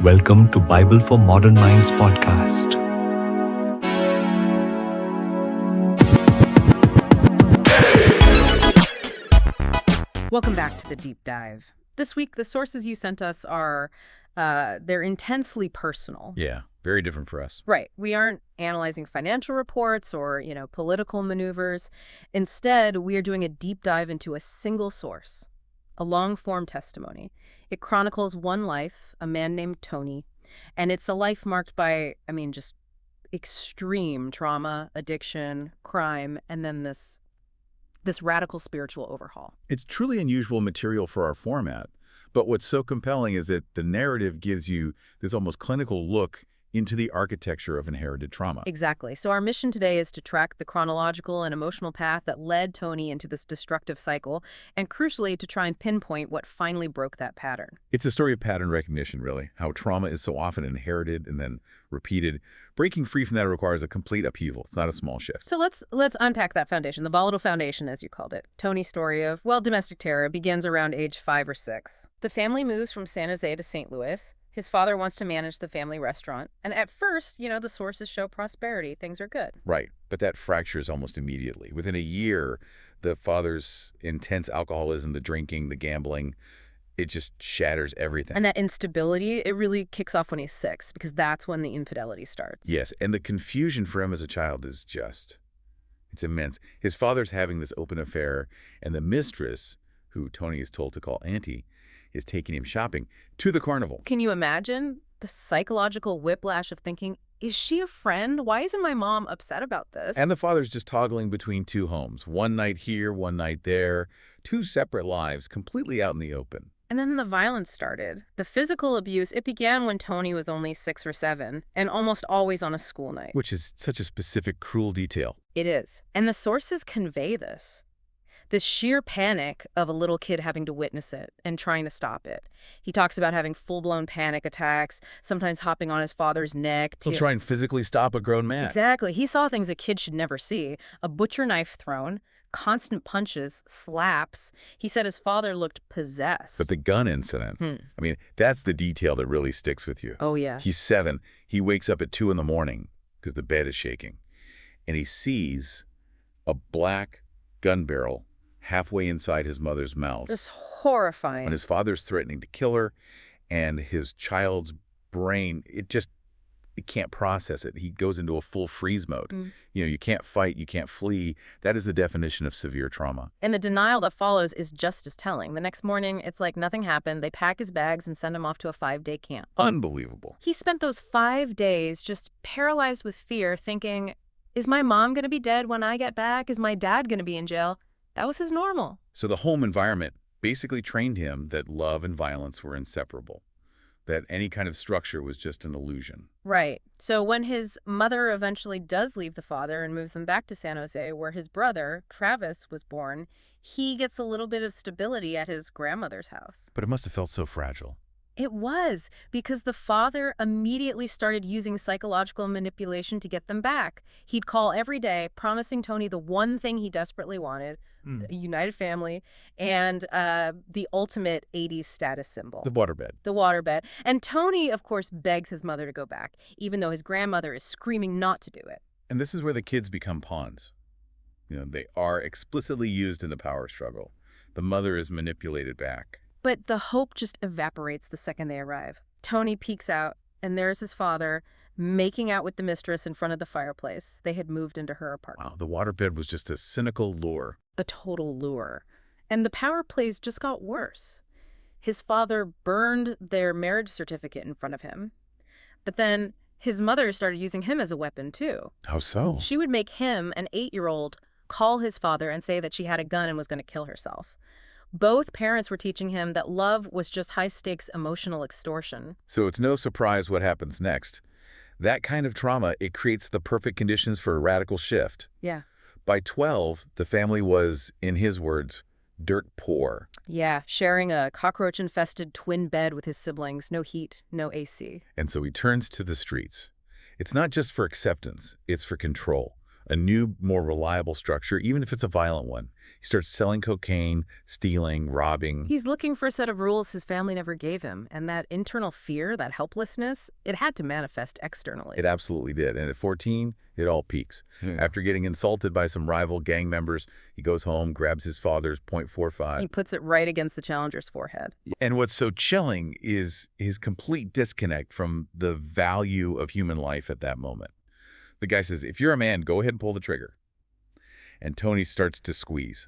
Welcome to Bible for Modern Minds podcast. Welcome back to the deep dive. This week, the sources you sent us are, they're intensely personal. Yeah, very different for us. Right. We aren't analyzing financial reports or, political maneuvers. Instead, we are doing a deep dive into a single source, a long-form testimony. It chronicles one life, a man named Tony, and it's a life marked by, just extreme trauma, addiction, crime, and then this radical spiritual overhaul. It's truly unusual material for our format, but what's so compelling is that the narrative gives you this almost clinical look into the architecture of inherited trauma. Exactly. So our mission today is to track the chronological and emotional path that led Tony into this destructive cycle, and crucially, to try and pinpoint what finally broke that pattern. It's a story of pattern recognition, really, how trauma is so often inherited and then repeated. Breaking free from that requires a complete upheaval. It's not a small shift. So let's unpack that foundation, the volatile foundation, as you called it. Tony's story of, domestic terror begins around age 5 or 6. The family moves from San Jose to St. Louis. His father wants to manage the family restaurant. And at first, the sources show prosperity. Things are good. Right. But that fractures almost immediately. Within a year, the father's intense alcoholism, the drinking, the gambling, it just shatters everything. And that instability, it really kicks off when he's 6, because that's when the infidelity starts. Yes, and the confusion for him as a child is it's immense. His father's having this open affair, and the mistress, who Tony is told to call Auntie, is taking him shopping to the carnival. Can you imagine the psychological whiplash of thinking, is she a friend? Why isn't my mom upset about this? And the father's just toggling between two homes. One night here, one night there. Two separate lives, completely out in the open. And then the violence started. The physical abuse, it began when Tony was only 6 or 7, and almost always on a school night. Which is such a specific, cruel detail. It is. And the sources convey this sheer panic of a little kid having to witness it and trying to stop it. He talks about having full-blown panic attacks, sometimes hopping on his father's neck. He'll try and physically stop a grown man. Exactly. He saw things a kid should never see. A butcher knife thrown, constant punches, slaps. He said his father looked possessed. But the gun incident, that's the detail that really sticks with you. Oh, yeah. He's 7. He wakes up at 2 in the morning because the bed is shaking. And he sees a black gun barrel halfway inside his mother's mouth. Just horrifying. When his father's threatening to kill her, and his child's brain, it can't process it. He goes into a full freeze mode. You can't fight, you can't flee. That is the definition of severe trauma. And the denial that follows is just as telling. The next morning, it's like nothing happened. They pack his bags and send him off to a 5-day camp. Unbelievable. He spent those 5 days just paralyzed with fear, thinking, is my mom going to be dead when I get back? Is my dad going to be in jail? That was his normal. So the home environment basically trained him that love and violence were inseparable, that any kind of structure was just an illusion. Right. So when his mother eventually does leave the father and moves them back to San Jose, where his brother, Travis, was born, he gets a little bit of stability at his grandmother's house. But it must have felt so fragile. It was, because the father immediately started using psychological manipulation to get them back. He'd call every day, promising Tony the one thing he desperately wanted, a united family, and the ultimate 80s status symbol. The waterbed. The waterbed. And Tony, of course, begs his mother to go back, even though his grandmother is screaming not to do it. And this is where the kids become pawns. They are explicitly used in the power struggle. The mother is manipulated back. But the hope just evaporates the second they arrive. Tony peeks out, and there's his father making out with the mistress in front of the fireplace. They had moved into her apartment. Wow, the waterbed was just a cynical lure. A total lure. And the power plays just got worse. His father burned their marriage certificate in front of him. But then his mother started using him as a weapon, too. How so? She would make him, an 8-year-old, call his father and say that she had a gun and was going to kill herself. Both parents were teaching him that love was just high-stakes emotional extortion. So it's no surprise what happens next. That kind of trauma, it creates the perfect conditions for a radical shift. Yeah. By 12, the family was, in his words, dirt poor. Yeah, sharing a cockroach-infested twin bed with his siblings. No heat, no AC. And so he turns to the streets. It's not just for acceptance, it's for control. a new, more reliable structure, even if it's a violent one. He starts selling cocaine, stealing, robbing. He's looking for a set of rules his family never gave him, and that internal fear, that helplessness, it had to manifest externally. It absolutely did. And at 14, it all peaks. After getting insulted by some rival gang members, he goes home, grabs his father's .45. He puts it right against the challenger's forehead. And what's so chilling is his complete disconnect from the value of human life at that moment. The guy says, if you're a man, go ahead and pull the trigger. And Tony starts to squeeze.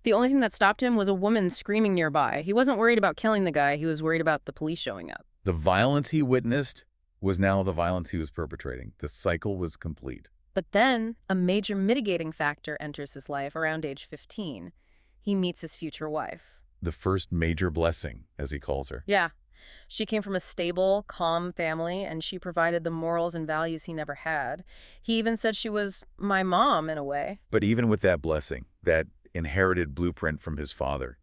The only thing that stopped him was a woman screaming nearby. He wasn't worried about killing the guy. He was worried about the police showing up. The violence he witnessed was now the violence he was perpetrating. The cycle was complete. But then a major mitigating factor enters his life around age 15. He meets his future wife. The first major blessing, as he calls her. Yeah. She came from a stable, calm family, and she provided the morals and values he never had. He even said she was my mom in a way. But even with that blessing, that inherited blueprint from his father,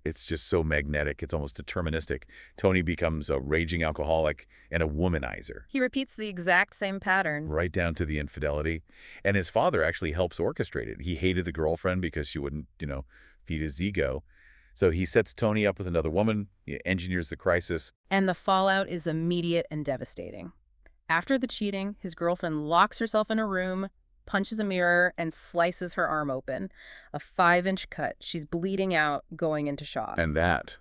it's just so magnetic. It's almost deterministic. Tony becomes a raging alcoholic and a womanizer. He repeats the exact same pattern. Right down to the infidelity. And his father actually helps orchestrate it. He hated the girlfriend because she wouldn't, feed his ego. So he sets Tony up with another woman, he engineers the crisis. And the fallout is immediate and devastating. After the cheating, his girlfriend locks herself in a room, punches a mirror, and slices her arm open. A 5-inch cut. She's bleeding out, going into shock. And that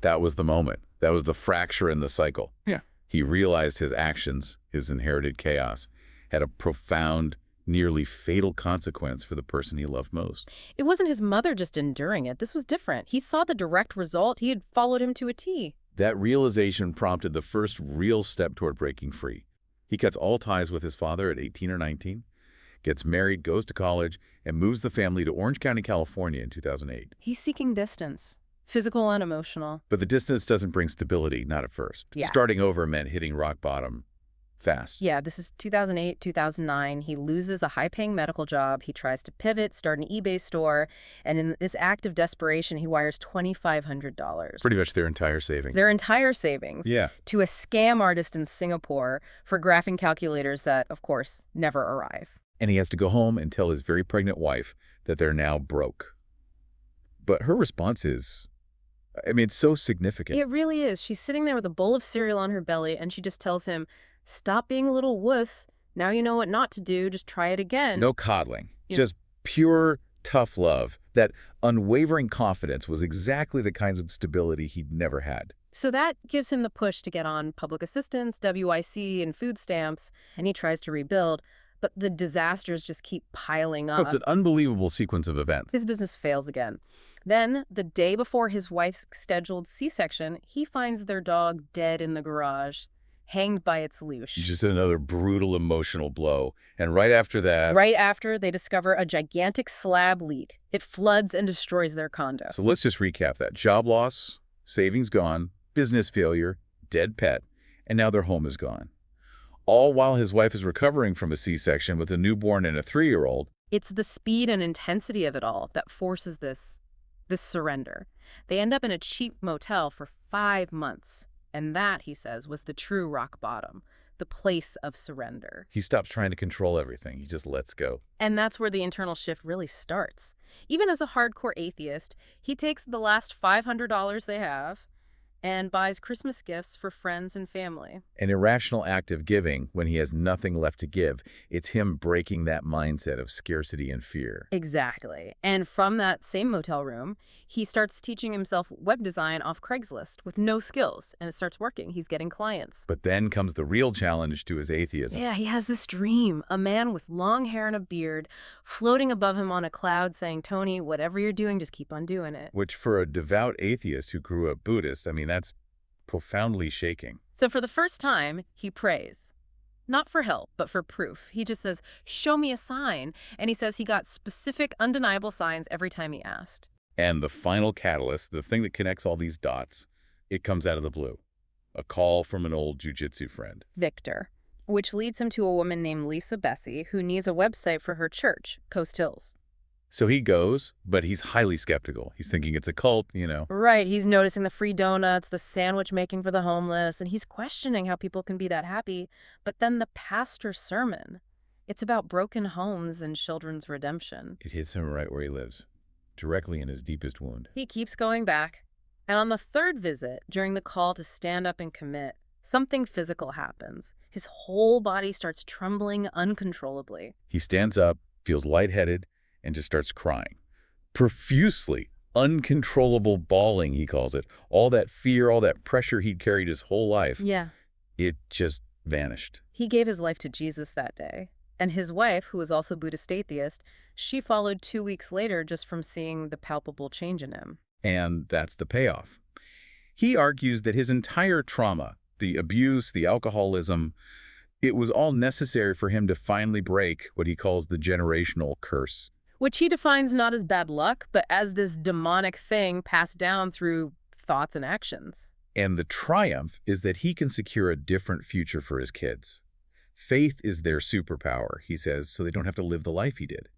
was the moment. That was the fracture in the cycle. Yeah. He realized his actions, his inherited chaos, had a profound, nearly fatal consequence for the person he loved most. It wasn't his mother just enduring it. This was different. He saw the direct result. He had followed him to a T. That realization prompted the first real step toward breaking free. He cuts all ties with his father at 18 or 19, gets married, goes to college, and moves the family to Orange County, California in 2008. He's seeking distance, physical and emotional. But the distance doesn't bring stability, not at first. Yeah. Starting over meant hitting rock bottom fast. Yeah, this is 2008, 2009. He loses a high-paying medical job. He tries to pivot, start an eBay store, and in this act of desperation, he wires $2,500. Pretty much their entire savings. Their entire savings. Yeah. To a scam artist in Singapore for graphing calculators that, of course, never arrive. And he has to go home and tell his very pregnant wife that they're now broke. But her response is, it's so significant. It really is. She's sitting there with a bowl of cereal on her belly, and she just tells him, stop being a little wuss. Now you know what not to do. Just try it again. No coddling. Just pure, tough love. That unwavering confidence was exactly the kinds of stability he'd never had. So that gives him the push to get on public assistance, WIC, and food stamps, and he tries to rebuild. But the disasters just keep piling up. It's an unbelievable sequence of events. His business fails again. Then, the day before his wife's scheduled C-section, he finds their dog dead in the garage, hanged by its leash. Just another brutal emotional blow. And right after that... Right after, they discover a gigantic slab leak. It floods and destroys their condo. So let's just recap that. Job loss, savings gone, business failure, dead pet, and now their home is gone. All while his wife is recovering from a C-section with a newborn and a 3-year-old. It's the speed and intensity of it all that forces this surrender. They end up in a cheap motel for 5 months. And that, he says, was the true rock bottom, the place of surrender. He stops trying to control everything. He just lets go. And that's where the internal shift really starts. Even as a hardcore atheist, he takes the last $500 they have and buys Christmas gifts for friends and family. An irrational act of giving when he has nothing left to give. It's him breaking that mindset of scarcity and fear. Exactly. And from that same motel room, he starts teaching himself web design off Craigslist with no skills, and it starts working. He's getting clients. But then comes the real challenge to his atheism. Yeah, he has this dream, a man with long hair and a beard floating above him on a cloud saying, Tony, whatever you're doing, just keep on doing it. Which for a devout atheist who grew up Buddhist, that's profoundly shaking. So for the first time, he prays. Not for help, but for proof. He just says, show me a sign. And he says he got specific, undeniable signs every time he asked. And the final catalyst, the thing that connects all these dots, it comes out of the blue. A call from an old jiu-jitsu friend. Victor. Which leads him to a woman named Lisa Bessie, who needs a website for her church, Coast Hills. So he goes, but he's highly skeptical. He's thinking it's a cult, Right. He's noticing the free donuts, the sandwich making for the homeless, and he's questioning how people can be that happy. But then the pastor's sermon, It's about broken homes and children's redemption. It hits him right where he lives, directly in his deepest wound. He keeps going back. And on the third visit, during the call to stand up and commit, something physical happens. His whole body starts trembling uncontrollably. He stands up, feels lightheaded, and just starts crying. Profusely, uncontrollable bawling, he calls it. All that fear, all that pressure he'd carried his whole life, Yeah. it just vanished. He gave his life to Jesus that day. And his wife, who was also Buddhist-atheist, she followed 2 weeks later just from seeing the palpable change in him. And that's the payoff. He argues that his entire trauma, the abuse, the alcoholism, it was all necessary for him to finally break what he calls the generational curse. Which he defines not as bad luck, but as this demonic thing passed down through thoughts and actions. And the triumph is that he can secure a different future for his kids. Faith is their superpower, he says, so they don't have to live the life he did.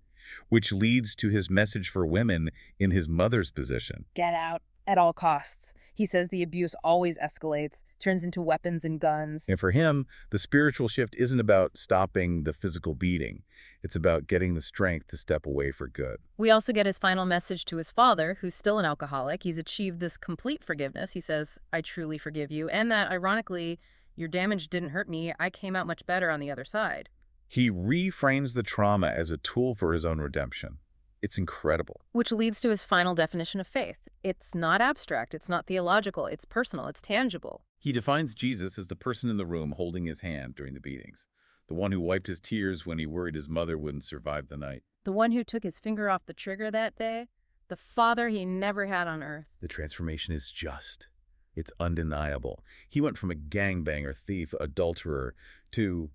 Which leads to his message for women in his mother's position. Get out at all costs. He says the abuse always escalates, turns into weapons and guns. And for him, the spiritual shift isn't about stopping the physical beating. It's about getting the strength to step away for good. We also get his final message to his father, who's still an alcoholic. He's achieved this complete forgiveness. He says, I truly forgive you, and that, ironically, your damage didn't hurt me. I came out much better on the other side. He reframes the trauma as a tool for his own redemption. It's incredible. Which leads to his final definition of faith. It's not abstract, it's not theological, it's personal, it's tangible. He defines Jesus as the person in the room holding his hand during the beatings, the one who wiped his tears when he worried his mother wouldn't survive the night. The one who took his finger off the trigger that day, the father he never had on earth. The transformation is just. It's undeniable. He went from a gangbanger, thief, adulterer, to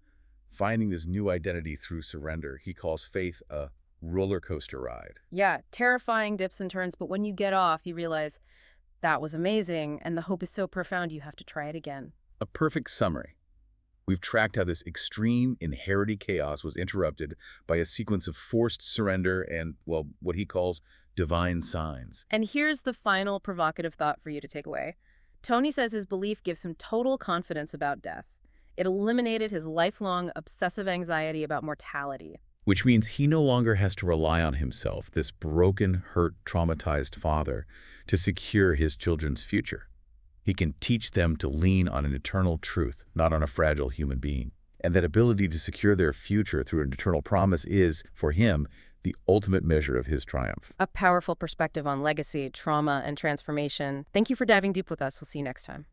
finding this new identity through surrender. He calls faith a roller coaster ride. Yeah, terrifying dips and turns, but when you get off, you realize that was amazing, and the hope is so profound you have to try it again. A perfect summary. We've tracked how this extreme, inherited chaos was interrupted by a sequence of forced surrender and, well, what he calls divine signs. And here's the final provocative thought for you to take away. Tony says his belief gives him total confidence about death. It eliminated his lifelong obsessive anxiety about mortality. Which means he no longer has to rely on himself, this broken, hurt, traumatized father, to secure his children's future. He can teach them to lean on an eternal truth, not on a fragile human being. And that ability to secure their future through an eternal promise is, for him, the ultimate measure of his triumph. A powerful perspective on legacy, trauma, and transformation. Thank you for diving deep with us. We'll see you next time.